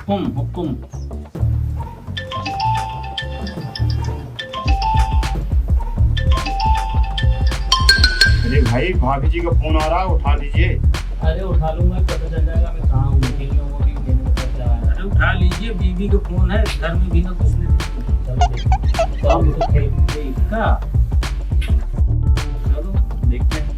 हुकुम हुकुम। अरे भाई, भाभी जी का फोन आ रहा है, उठा लीजिए। अरे उठा लूंगा, पता चल जाएगा मैं कहाँ हूँ। मीटिंग में वो भी मेरे को पता चला है। अरे उठा लीजिए, बीवी का फोन है, घर में भी ना कुछ नहीं। चलो देखते, चलो मुझे खेल का, चलो देखते हैं।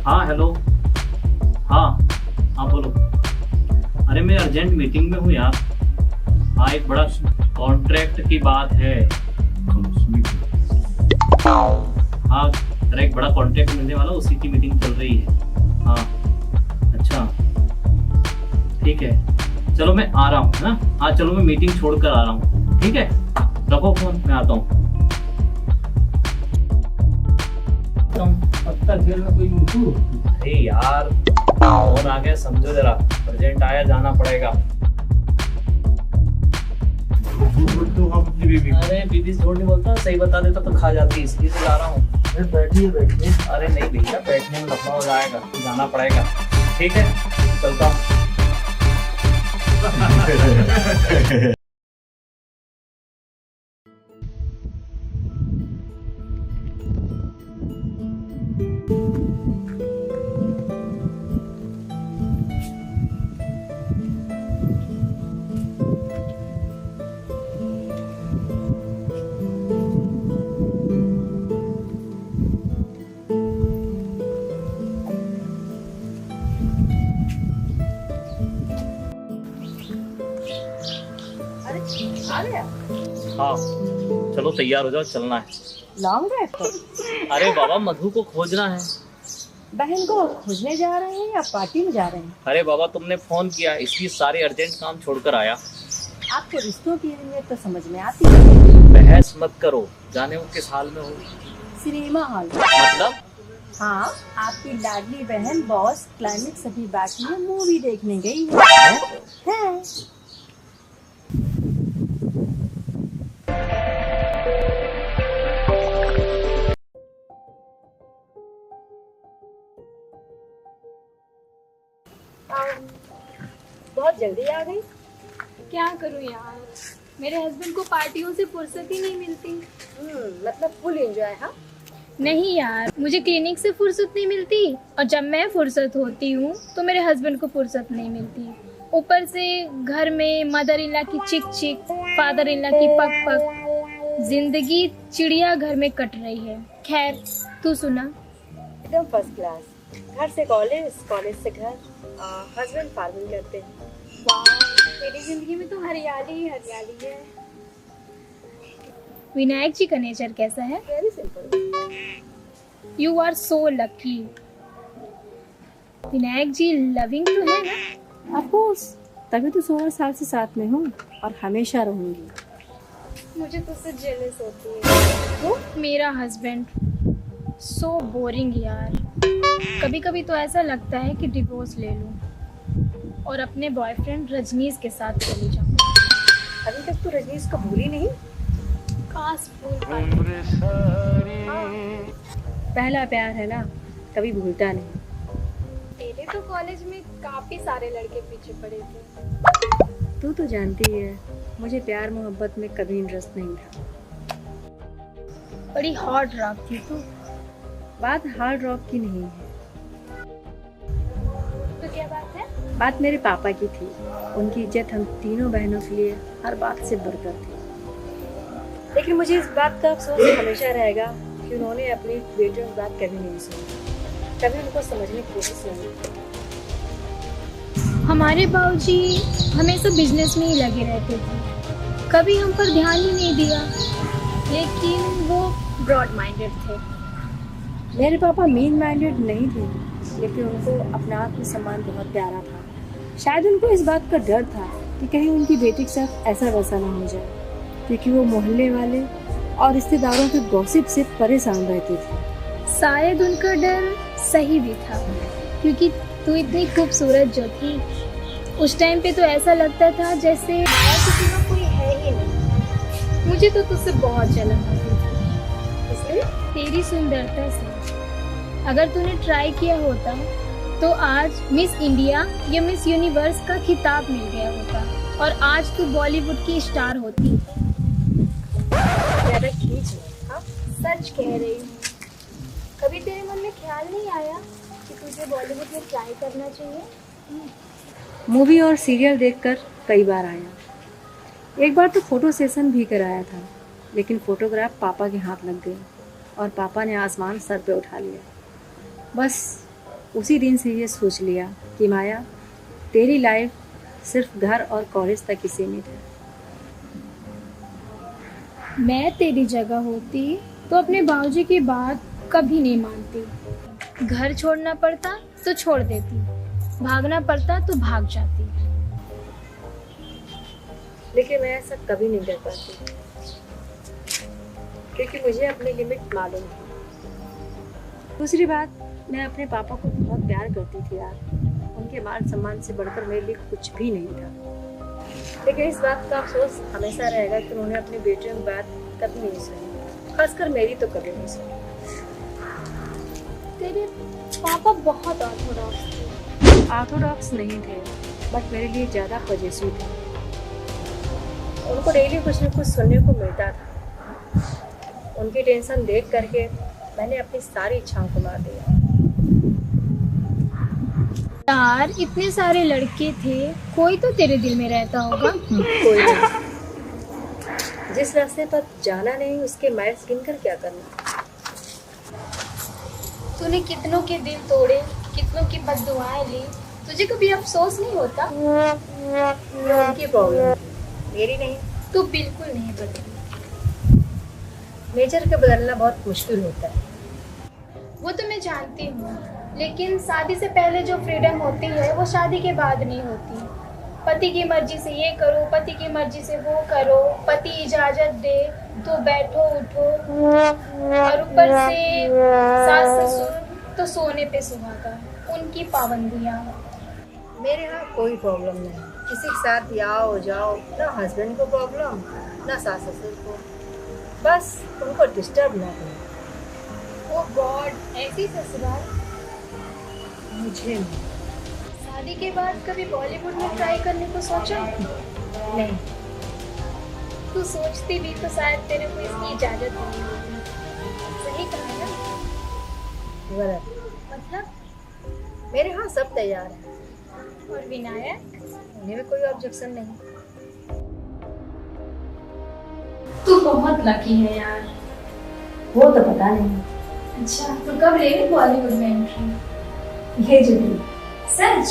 हाँ हेलो, हाँ हाँ बोलो। अरे मैं अर्जेंट मीटिंग में हूँ यार। हाँ एक बड़ा कॉन्ट्रैक्ट की बात है। हाँ अरे एक बड़ा कॉन्ट्रैक्ट मिलने वाला, उसी की मीटिंग चल रही है। हाँ अच्छा ठीक है, चलो मैं आ रहा हूँ ना। हाँ चलो मैं मीटिंग छोड़ कर आ रहा हूँ, ठीक है रखो फोन, मैं आता हूँ। पत्ता खेल में कोई मुझू। अरे यार फोन आ गया, समझो जरा, अर्जेंट आया, जाना पड़ेगा। अपनी बीवी। अरे बीबी झूठ नहीं बोलता, सही बता देता तो खा जाती, इसलिए तो जा रहा हूँ। बैठिए बैठिए। अरे नहीं भैया, बैठने में लफड़ा हो जाएगा, जाना पड़ेगा। ठीक है चलता हूँ। आ गया? हाँ चलो तैयार हो जाओ, चलना है। लॉन्ग ड्राइव पर? अरे बाबा मधु को खोजना है। बहन को खोजने जा रहे हैं या पार्टी में जा रहे हैं? अरे बाबा तुमने फोन किया, इसलिए सारे अर्जेंट काम छोड़कर आया। आपको रिश्तों की अहमियत तो समझ में आती है। बहस मत करो, जाने वो किस हाल में हो। Cinema hall. मतलब? हाँ, आपकी लाडली बहन बॉस क्लाइमेक्स अभी बाकी है, मूवी देखने गई है। बहुत जल्दी आ गई। क्या करूं यार, मेरे हस्बैंड को पार्टियों से फुर्सत ही नहीं मिलती। मतलब फुल एंजॉय। हाँ नहीं यार, मुझे क्लिनिक से फुर्सत नहीं मिलती, और जब मैं फुर्सत होती हूँ तो मेरे हस्बैंड को फुर्सत नहीं मिलती। ऊपर से घर में मदर इन लॉ की चिक चिक, फादर इन लॉ की पक पक, जिंदगी चिड़िया घर में कट रही है। खैर तू सुना। एकदम फर्स्ट क्लास। घर से कॉलेज, कॉलेज से घर। हस्बैंड फार्मिंग करते हैं। वाह, मेरी जिंदगी में तो हरियाली ही हरियाली है। विनायक जी का नेचर कैसा है? Very simple. You are so lucky. Vinayak ji loving तो है ना? ऑफ कोर्स, तभी तो 16 साल से साथ में हूँ और हमेशा रहूंगी। मुझे तुझसे जेलस होती है। वो मेरा हस्बैंड सो बोरिंग यार। कभी कभी तो ऐसा लगता है कि डिवोर्स ले लूं और अपने बॉयफ्रेंड रजनीश के साथ चली जाऊं। अभी तक तो रजनीश को भूली नहीं। काश भूल पाती। पहला प्यार है ना, कभी भूलता नहीं। तेरे तो कॉलेज में काफी सारे लड़के पीछे पड़े थे। तू तो जानती है, मुझे प्यार मोहब्बत में कभी इंटरेस्ट नहीं था। बड़ी हॉट रॉक थी तू। बात हार्ड रॉक की नहीं है। तो क्या बात है? बात मेरे पापा की थी। उनकी इज्जत हम तीनों बहनों के लिए हर बात से बढ़कर थी। लेकिन मुझे इस बात का अफसोस हमेशा रहेगा कि उन्होंने अपनी बेटियों की बात कभी नहीं सुनी, कभी उनको समझने की कोशिश नहीं की। हमारे बाबूजी हमेशा बिजनेस में ही लगे रहते थे, कभी हम पर ध्यान ही नहीं दिया। लेकिन वो ब्रॉड माइंडेड थे। मेरे पापा मीन माइंडेड नहीं थे, लेकिन उनको अपना आत्मसम्मान बहुत प्यारा था। शायद उनको इस बात का डर था कि कहीं उनकी बेटी के साथ ऐसा वैसा ना हो जाए, क्योंकि वो मोहल्ले वाले और रिश्तेदारों के गॉसिप से परेशान रहते थे। शायद उनका डर सही भी था, क्योंकि तू इतनी खूबसूरत जो थी, उस टाइम पे तो ऐसा लगता था जैसे किसी में कोई है ही नहीं। मुझे तो तुझसे बहुत जलन आती थी, इसलिए तेरी सुंदरता से। अगर तूने ट्राई किया होता तो आज मिस इंडिया या मिस यूनिवर्स का खिताब मिल गया होता और आज तू बॉलीवुड की स्टार होती। ज़्यादा खींच मत, हाँ? सच कह रही हूँ। कभी तेरे मन में ख्याल नहीं आया कि तुझे बॉलीवुड में ट्राई करना चाहिए? मूवी और सीरियल देखकर कई बार आया। एक बार तो फोटो सेशन भी कराया था, लेकिन फोटोग्राफ पापा के हाथ लग गई और पापा ने आसमान सर पे उठा लिया। बस उसी दिन से ये सोच लिया कि माया, तेरी लाइफ सिर्फ घर और कॉलेज तक ही सीमित है। मैं तेरी जगह होती तो अपने बाबूजी की बात कभी नहीं मानती। घर छोड़ना पड़ता तो छोड़ देती, भागना पड़ता तो भाग जाती। लेकिन मैं ऐसा कभी नहीं कर पाती, क्योंकि मुझे अपनी लिमिट मालूम थी। दूसरी बात, मैं अपने पापा को बहुत प्यार करती थी यार। उनके मान सम्मान से बढ़कर मेरे लिए कुछ भी नहीं था। लेकिन इस बात का अफसोस हमेशा रहेगा कि उन्होंने अपनी बेटियों की बात कभी नहीं सुनी, खासकर मेरी तो कभी नहीं सुनी। तेरे पापा बहुत ऑर्थोडॉक्स थे। ऑर्थोडॉक्स नहीं थे, बट मेरे लिए ज़्यादा पॉजिटिव थे। उनको डेली कुछ न कुछ सुनने को मिलता था। उनकी टेंशन देख करके मैंने अपनी सारी इच्छाओं को मार दिया। यार इतने सारे लड़के थे, कोई तो तेरे दिल में रहता होगा। कोई नहीं। जिस रास्ते पर जाना नहीं उसके माइल्स गिनकर क्या करना। तूने कितनों के दिल तोड़े, कितनों की बद्दुआएं ली, तुझे कभी अफसोस नहीं होता? उनकी प्रॉब्लम, मेरी नहीं। तू बिल्कुल नहीं बदली। नेचर का बदलना बहुत मुश्किल होता है। वो तो मैं जानती हूँ, लेकिन शादी से पहले जो फ्रीडम होती है वो शादी के बाद नहीं होती। पति की मर्जी से ये करो, पति की मर्जी से वो करो, पति इजाजत दे तो बैठो उठो, और ऊपर से सास ससुर तो सोने पे सुहागा, उनकी पाबंदियाँ। मेरे यहाँ कोई प्रॉब्लम नहीं, किसी के साथ आओ जाओ, ना हस्बैंड को प्रॉब्लम ना सास ससुर को, बस उनको डिस्टर्ब ना करो। ओ गॉड, ऐसी ससुराल। मुझे नहीं। शादी के बाद कभी बॉलीवुड में ट्राई करने को सोचा? नहीं। तू सोचती भी तो शायद तेरे को इसकी इजाजत नहीं होगी। सही कहा ना? गलत। मतलब? मेरे यहाँ सब तैयार है और विनायक? उन्हें भी कोई ऑब्जेक्शन नहीं। तू बहुत लकी है यार। वो तो पता नहीं। अच्छा, तो कब ले रही बॉलीवुड में एंट्री? ये जुड़ी। सच?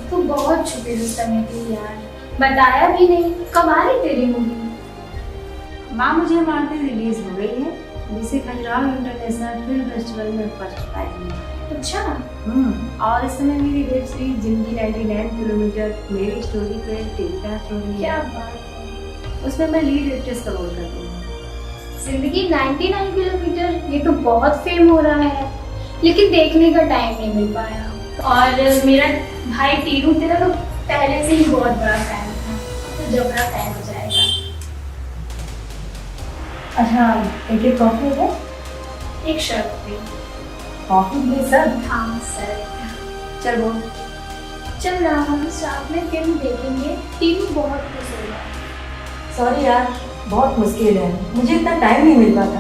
तू बहुत छुपे रुस्तम में थी यार, बताया भी नहीं। कब आ रही तेरी मूवी? माँ मुझे मारते रिलीज हो गई है, जिसे खजुराहो इंटरनेशनल फिल्म फेस्टिवल में फर्स्ट प्राइज मिला। अच्छा। और इस समय मेरी वेब सीरीज जिंदगी 99 किलोमीटर मेरी स्टोरी पे टेलीकास्ट स्टोरी है। क्या बात है। उसमें मैं लीड एक्ट्रेस का रोल करती हूँ। जिंदगी 99 किलोमीटर, ये तो बहुत फेम हो रहा है, लेकिन देखने का टाइम नहीं मिल पाया। और मेरा भाई टीनू तेरा तो पहले से ही बहुत बड़ा फैन था, तो जबरा फैन हो जाएगा। अच्छा, एक कॉफी है? एक शर्त पे। कॉफी भी सर? हाँ सर। चल बोल। चल रहा, हम साथ में फिल्म देखेंगे, टीनू बहुत खुश होगा। सॉरी यार, बहुत मुश्किल है, मुझे इतना टाइम नहीं मिल पाता।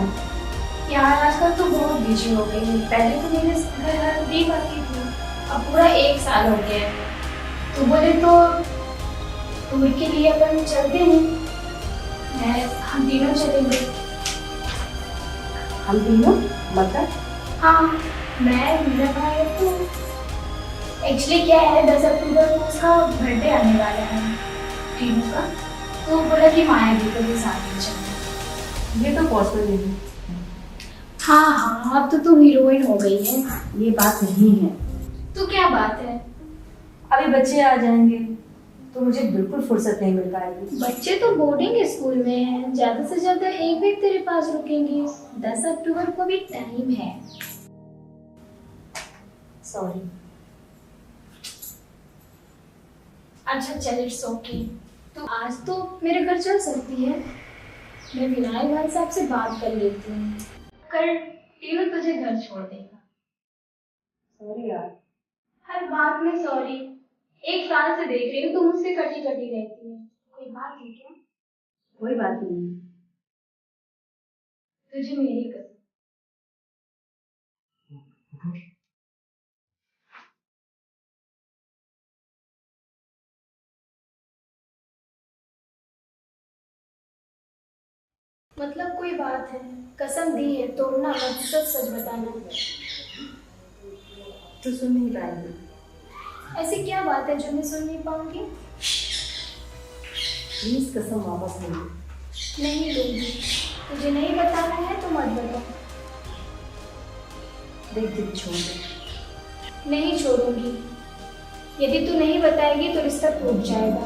यार आजकल तो बहुत बिजी हो गई है, पहले तो मेरे घर हर वीक आती थी, अब पूरा 1 साल हो गया है। तो बोले तो टूर के लिए अपन चलते हैं, हम तीनों चलेंगे। हम तीनों? मतलब? हाँ, मैं, मेरा भाई तो एक्चुअली क्या है, 10 अक्टूबर को उसका बर्थडे आने वाला है टीनू का, तो बोला कि माया जी को भी साथ में चलना। ये तो पॉसिबल नहीं। हाँ हाँ, अब तो तू हीरोइन हो गई है। ये बात नहीं है। तो क्या बात है? अभी बच्चे आ जाएंगे तो मुझे बिल्कुल फुर्सत नहीं मिल पाएगी। बच्चे तो बोर्डिंग स्कूल में हैं, ज्यादा से ज्यादा 1 वीक तेरे पास रुकेंगे। 10 अक्टूबर को भी टाइम है। सॉरी। अच्छा चल, इट्स ओके। तो आज तो मेरे घर चल सकती है। मैं विनायक भाई साहब से बात कर लेती हूँ। कल टीनू तुझे घर छोड़ देगा। सॉरी यार। हर बात में सॉरी। 1 साल से देख रही हूँ तुम मुझसे कटी कटी रहती है। कोई बात है क्या? कोई बात नहीं। तुझे मेरी कसम। मतलब कोई बात है, कसम दी है, तोड़ना मत, सच सच बताना। तो सुन नहीं पाएगी। ऐसी क्या बात है जो मैं सुन नहीं पाऊंगी? प्लीज कसम वापस ले लो। नहीं लूंगी। तुझे नहीं बताना है तो मत बता। देख जिद छोड़ दे। नहीं छोड़ूंगी। यदि तू नहीं बताएगी तो रिश्ता टूट जाएगा।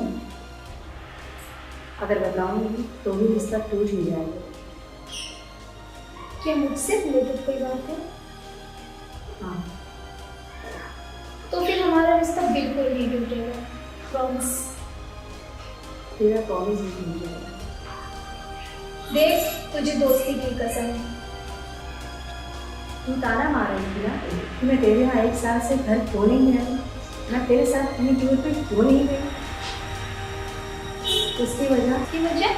अगर बताऊंगी तो भी रिश्ता टूट ही जाएगा। क्या मुझसे रिलेटेड कोई बात है? हाँ। तो फिर हमारा रिश्ता बिल्कुल नहीं टूटेगा। प्रॉमिस। तेरा प्रॉमिस ही टूट जाएगा। देख तुझे दोस्ती की कसम है। तू ताना मार रही थी ना कि मैं तेरे यहाँ 1 साल से घर क्यों नहीं आई, मैं तेरे साथ कहीं टूर पे क्यों नहीं गई। उसकी वजह टीनू है।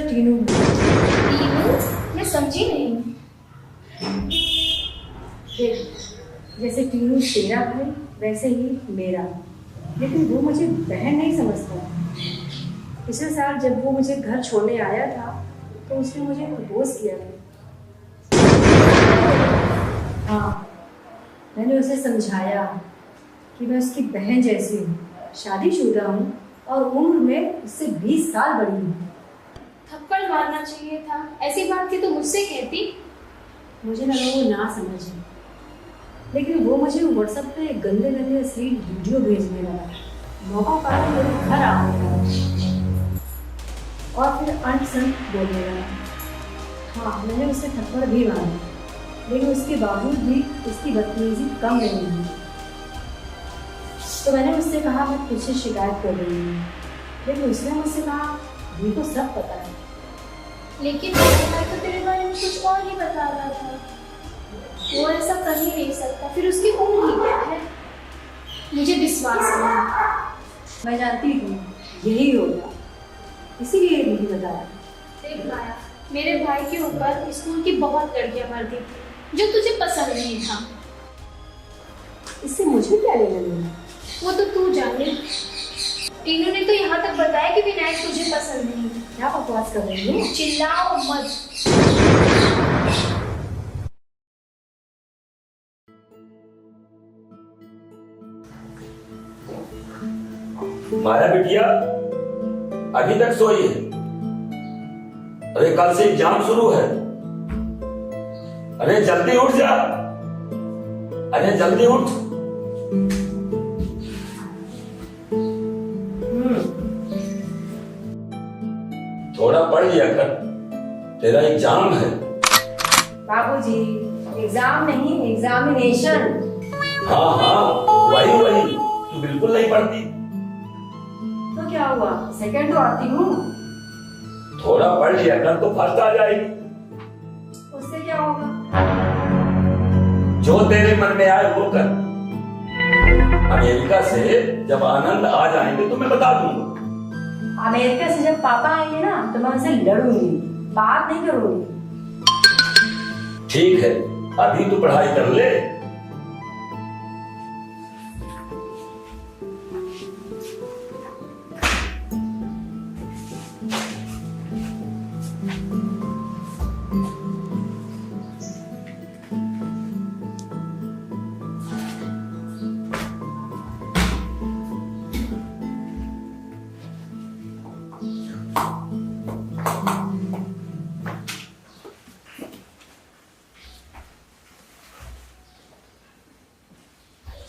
टीनू? मैं समझी नहीं। देख, जैसे टीनू तेरा है वैसे ही मेरा, लेकिन वो मुझे बहन नहीं समझता। पिछले साल जब वो मुझे घर छोड़ने आया था तो उसने मुझे प्रपोज किया था। हाँ, मैंने उसे समझाया कि मैं उसकी बहन जैसी हूँ, शादीशुदा हूँ और उम्र में उससे 20 साल बड़ी हूँ। थप्पड़ मारना चाहिए था। ऐसी बात थी तो मुझसे कहती। मुझे लगा वो ना समझे, लेकिन वो मुझे व्हाट्सएप पे गंदे गंदे अश्लील वीडियो भेजने लगा। मौका पाकर मेरे घर आने लगा और फिर अंत संत बोलने लगा। हाँ, मैंने उसे थप्पड़ भी मारा, लेकिन उसके बावजूद भी उसकी बदतमीजी कम नहीं हुई। तो मैंने उससे कहा मैं तुझसे शिकायत कर रही हूँ, लेकिन उसने मुझसे कहा मुझको सब पता है। लेकिन मेरा भाई तो तेरे बारे में कुछ और ही बता रहा था। वो ऐसा कर ही नहीं सकता, फिर उसकी उम्र ही क्या है। मुझे विश्वास है। मैं जानती थी यही होगा, इसीलिए नहीं बताया। देख माया, मेरे भाई के ऊपर स्कूल की बहुत लड़कियां मरती थी जो तुझे पसंद नहीं था। इससे मुझे क्या लेना देना? वो तो तू जाने। टीनू ने तो यहाँ तक बताया कि विनायक तुझे पसंद नहीं। क्या बकवास कर रही हो? चिल्लाओ मत। माया बिटिया अभी तक सोई है? अरे कल से एग्जाम शुरू है। अरे जल्दी उठ जा। अरे जल्दी उठ। थोड़ा पढ़ लिया कर, तेरा एग्जाम है। बाबूजी, एग्जाम नहीं, एग्जामिनेशन। हाँ हाँ, वही तू बिल्कुल नहीं पढ़ती। तो क्या हुआ, सेकंड तो आती हूँ। थोड़ा पढ़ लिया कर तो फर्स्ट आ जाएगी। उससे क्या होगा? जो तेरे मन में आए वो कर। अमेरिका से जब आनंद आ जाएंगे तो मैं बता दूंगा। अमेरिका से जब पापा आएंगे ना तो मैं उनसे लड़ूंगी, बात नहीं करूंगी। ठीक है, अभी तू पढ़ाई कर ले।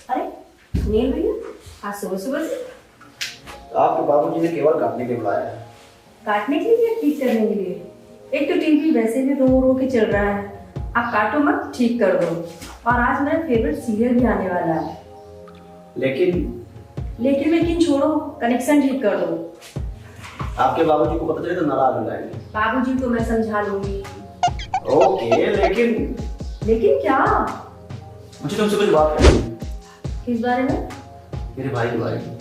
अरे सुनील भैया, आज सुबह सुबह से? आपके बाबूजी ने केवल काटने के लिए बुलाया है। काटने के लिए या ठीक करने के लिए? एक तो टीवी वैसे भी रो रो के चल रहा है, आप काटो मत, ठीक कर दो। और आज मेरा फेवरेट सीरियल भी आने वाला है। लेकिन लेकिन छोड़ो, कनेक्शन ठीक कर दो। आपके बाबूजी को पता चले तो नाराज हो जाएंगे। बाबूजी को मैं समझा लूंगी। ओके, लेकिन लेकिन क्या? मुझे तुमसे कुछ बात करनी है। किस बारे में? मेरे भाई के बारे में।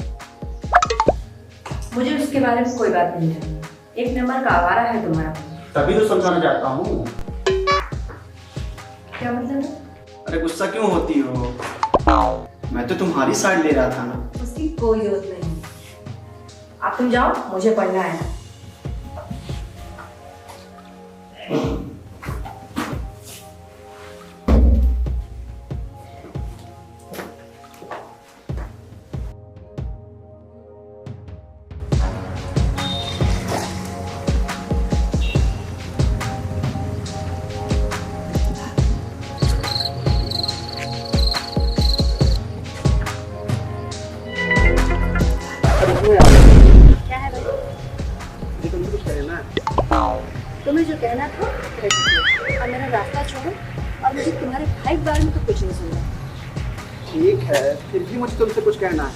मुझे उसके बारे में कोई बात नहीं है। एक नंबर का आवारा है तुम्हारा। तभी तो समझाना चाहता हूँ। क्या मतलब है? अरे गुस्सा क्यों होती हो? मैं तो तुम्हारी साइड ले रहा था ना। उसकी कोई जरूरत नहीं। आप तुम जाओ, मुझे पढ़ना है। क्या है भाई? मुझे तुमसे कुछ कहना है। तुम्हें जो कहना था कह चुकी हो। अब मेरा रास्ता छोड़ो और मुझे तुम्हारे भाई के बारे में तो कुछ नहीं सुनना। ठीक है, फिर भी मुझे तुमसे कुछ कहना है।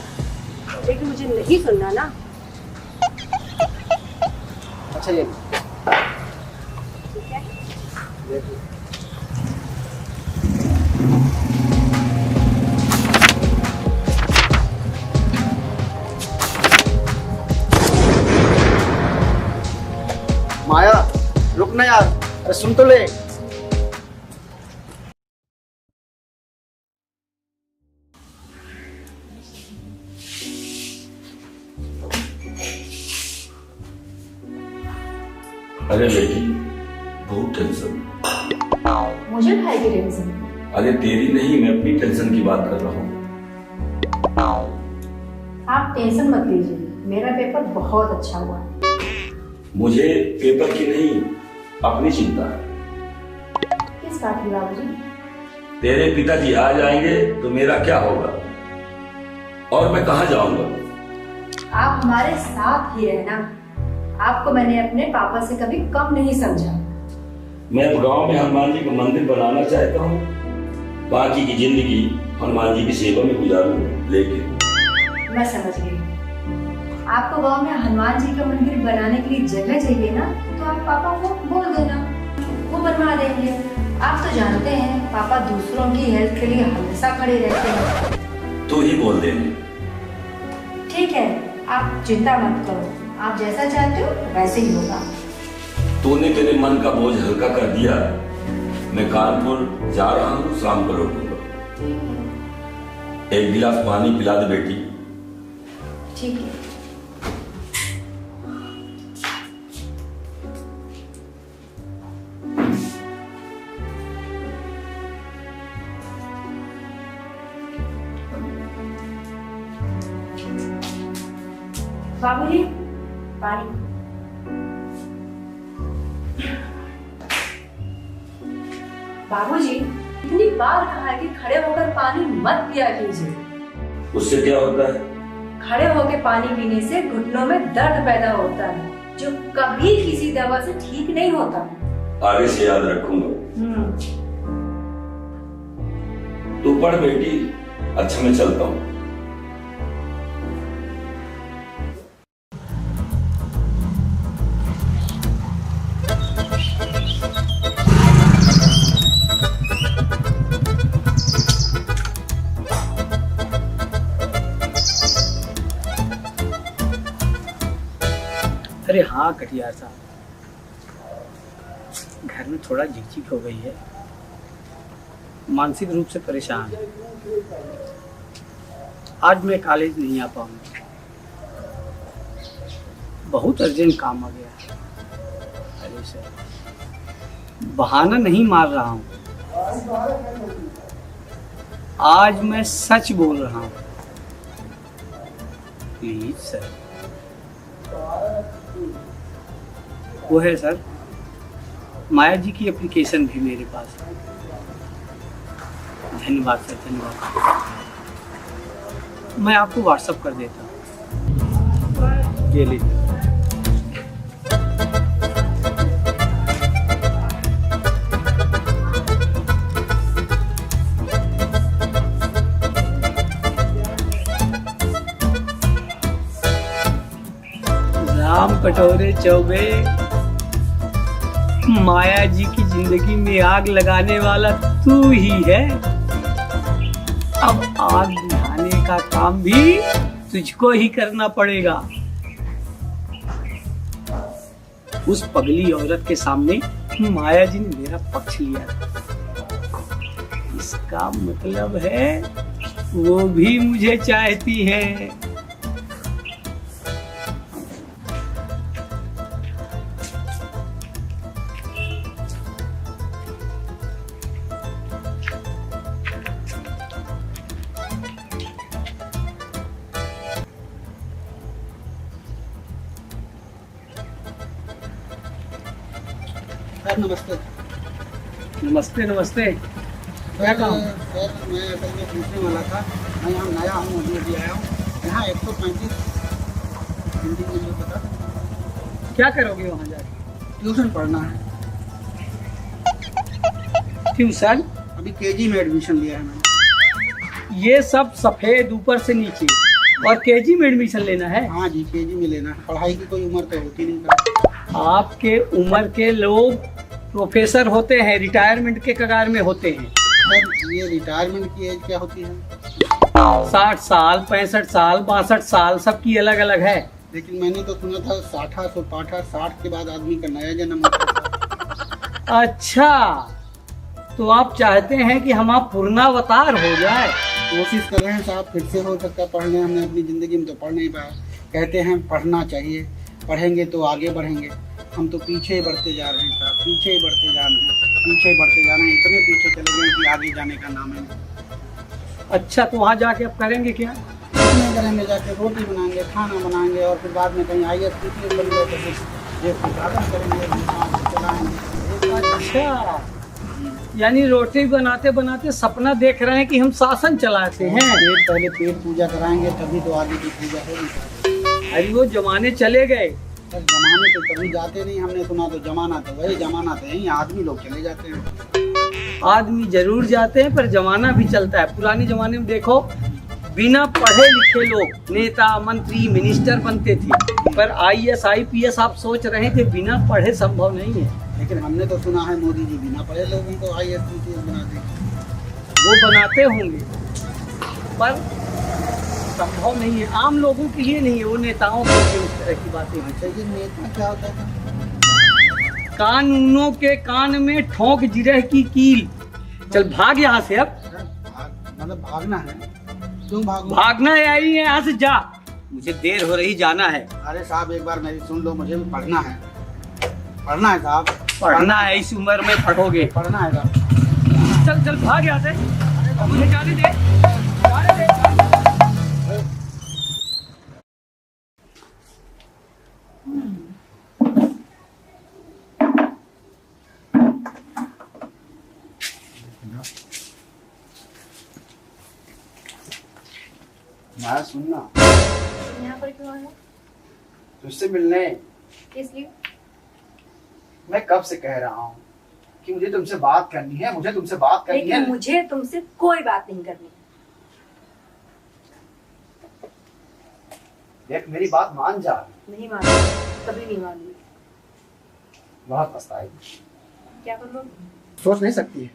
लेकिन मुझे नहीं सुनना ना। अच्छा ये ठीक है? देखो। माया, रुक ना यार। अरे सुन तो ले। अरे बेटी, बहुत टेंशन। मुझे भाई की टेंशन। अरे तेरी नहीं, मैं अपनी टेंशन की बात कर रहा हूँ। आप टेंशन मत लीजिए, मेरा पेपर बहुत अच्छा हुआ। मुझे पेपर की नहीं, अपनी चिंता है। किस बात की बाबूजी? तेरे पिताजी आ जाएंगे तो मेरा क्या होगा, और मैं कहाँ जाऊंगा? आप हमारे साथ ही रहना। आपको मैंने अपने पापा से कभी कम नहीं समझा। मैं गांव में हनुमान जी का मंदिर बनाना चाहता हूँ, बाकी की जिंदगी हनुमान जी की सेवा में गुजारूंगा। लेकिन मैं समझ गई। आपको गांव में हनुमान जी का मंदिर बनाने के लिए जगह चाहिए ना, तो आप पापा को बोल देना, वो बनवा देंगे। आप तो जानते हैं पापा दूसरों की हेल्प के लिए हमेशा खड़े रहते हैं। तू ही बोल दे। ठीक है, आप चिंता मत करो। आप जैसा चाहते हो वैसे ही होगा। तूने तेरे मन का बोझ हल्का कर दिया। मैं कानपुर जा रहा हूँ, शाम को लौटूंगा। एक गिलास पानी पिला दे बेटी। ठीक है। बाबूजी, पानी। बाबूजी, इतनी बार कहा है कि खड़े होकर पानी मत पिया कीजिए। उससे क्या होता है? खड़े होकर पानी पीने से घुटनों में दर्द पैदा होता है, जो कभी किसी दवा से ठीक नहीं होता। आगे से याद रखूंगा। तू पढ़ बेटी। अच्छा, मैं चलता हूँ। अरे हाँ कटियार साहब, घर में थोड़ा झिकझिक हो गई है, मानसिक रूप से परेशान। आज मैं कॉलेज नहीं आ पाऊंगा, बहुत अर्जेंट काम आ गया। अरे सर, बहाना नहीं मार रहा हूँ, आज मैं सच बोल रहा हूँ। Please sir. वो है सर, माया जी की एप्लीकेशन भी मेरे पास है। धन्यवाद सर, धन्यवाद। मैं आपको व्हाट्सएप कर देता हूँ। ये लीजिए। राम कटोरे चौबे, माया जी की जिंदगी में आग लगाने वाला तू ही है। अब आग बुझाने का काम भी तुझको ही करना पड़ेगा। उस पगली औरत के सामने माया जी ने मेरा पक्ष लिया। इसका मतलब है वो भी मुझे चाहती है। सर नमस्ते। नमस्ते नमस्ते। क्या काम? सर मैं असल में पूछने वाला था, मैं यहाँ नया हूँ, अभी आया हूँ। यहाँ 135 हिंदी में जो बता, क्या करोगे वहाँ जाके? ट्यूशन पढ़ना है। ट्यूशन? अभी केजी में एडमिशन लिया है मैंने। ये सब सफेद ऊपर से नीचे, और केजी में एडमिशन लेना है? हाँ जी, केजी में लेना है। पढ़ाई की कोई उम्र तो होती नहीं सर। आपके उम्र के लोग प्रोफेसर होते हैं, रिटायरमेंट के कगार में होते हैं। सर ये रिटायरमेंट की एज क्या होती है? 60 साल, 65 साल, 62 साल, सबकी अलग अलग है। लेकिन मैंने तो सुना था 60 के बाद आदमी का नया जन्म होता है। अच्छा, तो आप चाहते हैं कि हम आप पूर्णावतार हो जाए? कोशिश कर रहे हैं साहब, फिर से हो सकता है पढ़ लें। हमने अपनी ज़िंदगी में तो पढ़ नहीं पाया। कहते हैं पढ़ना चाहिए, पढ़ेंगे तो आगे बढ़ेंगे। हम तो पीछे ही बढ़ते जा रहे हैं साहब, पीछे ही बढ़ते जा रहे हैं, पीछे ही बढ़ते जा रहे हैं। इतने पीछे चले गए कि आगे जाने का नाम है नहीं। अच्छा, तो वहाँ जाके अब करेंगे क्या? कुछ नहीं करेंगे, जाके रोटी बनाएंगे, खाना बनाएंगे, और फिर बाद में कहीं IAS PPS बन गए तो फिर देश को शासन करेंगे, चलाएंगे। अच्छा, यानी रोटी बनाते बनाते सपना देख रहे हैं कि हम शासन चलाते हैं। पहले पेट पूजा कराएंगे, तभी तो आगे की पूजा होगी। अरे वो जमाने चले गए। सर जमाने तो कभी जाते नहीं, हमने सुना तो जमाना तो वही जमाना तो यही, आदमी लोग चले जाते हैं। आदमी जरूर जाते हैं, पर जमाना भी चलता है। पुराने जमाने में देखो, बिना पढ़े लिखे लोग नेता, मंत्री, मिनिस्टर बनते थे, पर IAS IPS आप सोच रहे हैं कि बिना पढ़े संभव नहीं है। लेकिन हमने तो सुना है मोदी जी बिना पढ़े लोगों को IAS PPS बना देंगे। वो बनाते होंगे, पर संभव नहीं है। आम लोगों के लिए नहीं है, वो नेताओं के लिए उस तरह की बातें हैं। अच्छा, ये नेता क्या होता है? कानूनों के कान में ठोंक जिरह की कील। चल भाग यहाँ से अब। मतलब भागना है? क्यों भागो? भागना है, आई है यहाँ से जा, मुझे देर हो रही, जाना है। अरे साहब एक बार मेरी सुन लो, मुझे भी पढ़ना है। पढ़ना है साहब, पढ़ना है, इस उम्र में पढ़ोगे। पढ़ना है साहब। चल चल भाग यहाँ से, मुझे जाने दे, जाने दे। माया सुनना, यहाँ पर क्यों आया? तुझसे मिलने। किस लिए? मैं कब से कह रहा हूँ कि मुझे तुमसे बात करनी है, मुझे तुमसे बात करनी है। लेकिन मुझे तुमसे कोई बात नहीं करनी। देख मेरी बात मान जा। नहीं मानूंगी, कभी नहीं मानूंगी। बहुत पछताएगी। क्या कर लो? सोच नहीं सकती है।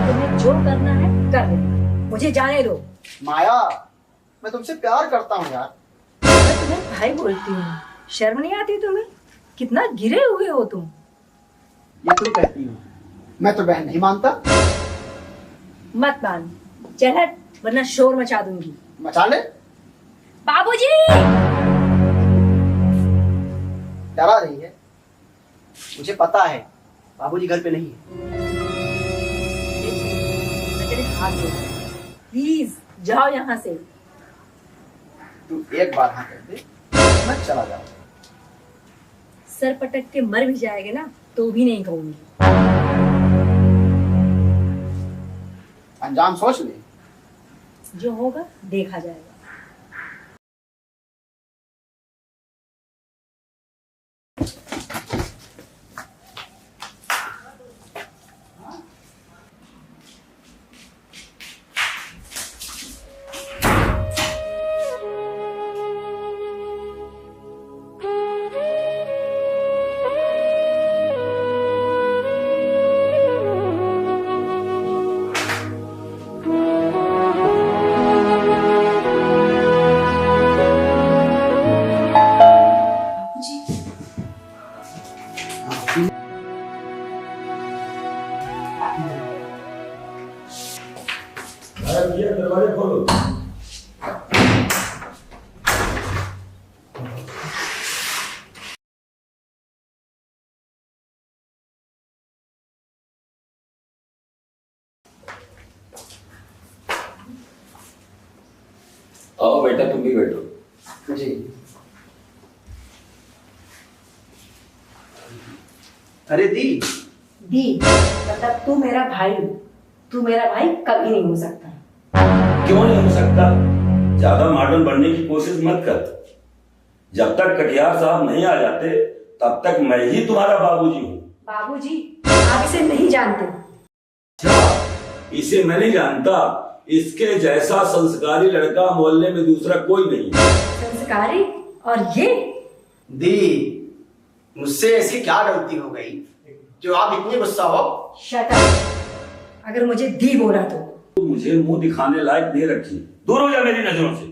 तुम्हें जो करना है कर लेना, मुझे जाने दो। माया, मैं तुमसे प्यार करता हूँ यार। मैं तुम्हें भाई बोलती हूँ, शर्म नहीं आती तुम्हें? कितना गिरे हुए हो तुम। ये तुम कहती हो, मैं तो बहन नहीं मानता। मत मान, चल हट, वरना शोर मचा दूंगी। मचा ले। बाबूजी! डरा रही है, मुझे पता है बाबूजी घर पे नहीं है। मैं तेरे हाथ जोड़ती हूँ, प्लीज जाओ यहाँ से। तू एक बार हाँ कर दे, मैं चला जाऊँ। सर पटक के मर भी जाएगा ना तो भी नहीं कहूंगी। अंजाम सोच ले। जो होगा देखा जाएगा। अरे भैया दरवाजे खोलो। आओ बेटा, तुम भी बैठो। जी। अरे दी, दी मतलब तू मेरा भाई, तू मेरा भाई कभी नहीं हो सकता। क्यों नहीं हो सकता? ज्यादा मॉडर्न बनने की कोशिश मत कर। जब तक कटियार साहब नहीं आ जाते तब तक मैं ही तुम्हारा बाबूजी हूँ। बाबूजी, आप इसे नहीं जानते। अच्छा, इसे मैं नहीं जानता। इसके जैसा संस्कारी लड़का मोहल्ले में दूसरा कोई नहीं। संस्कारी? और ये? दी, मुझसे ऐसी क्या गलती हो गई जो आप इतनी गुस्सा हो? Shut up. अगर मुझे दी बोला तो मुझे मुंह दिखाने लायक नहीं रखी। दूर हो जा मेरी नजरों से।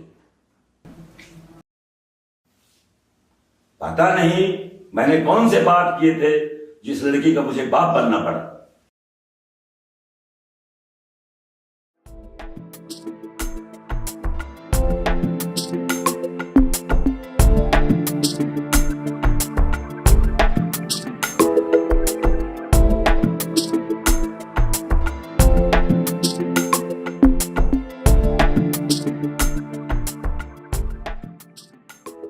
पता नहीं मैंने कौन से पाप किए थे जिस लड़की का मुझे बाप बनना पड़ा।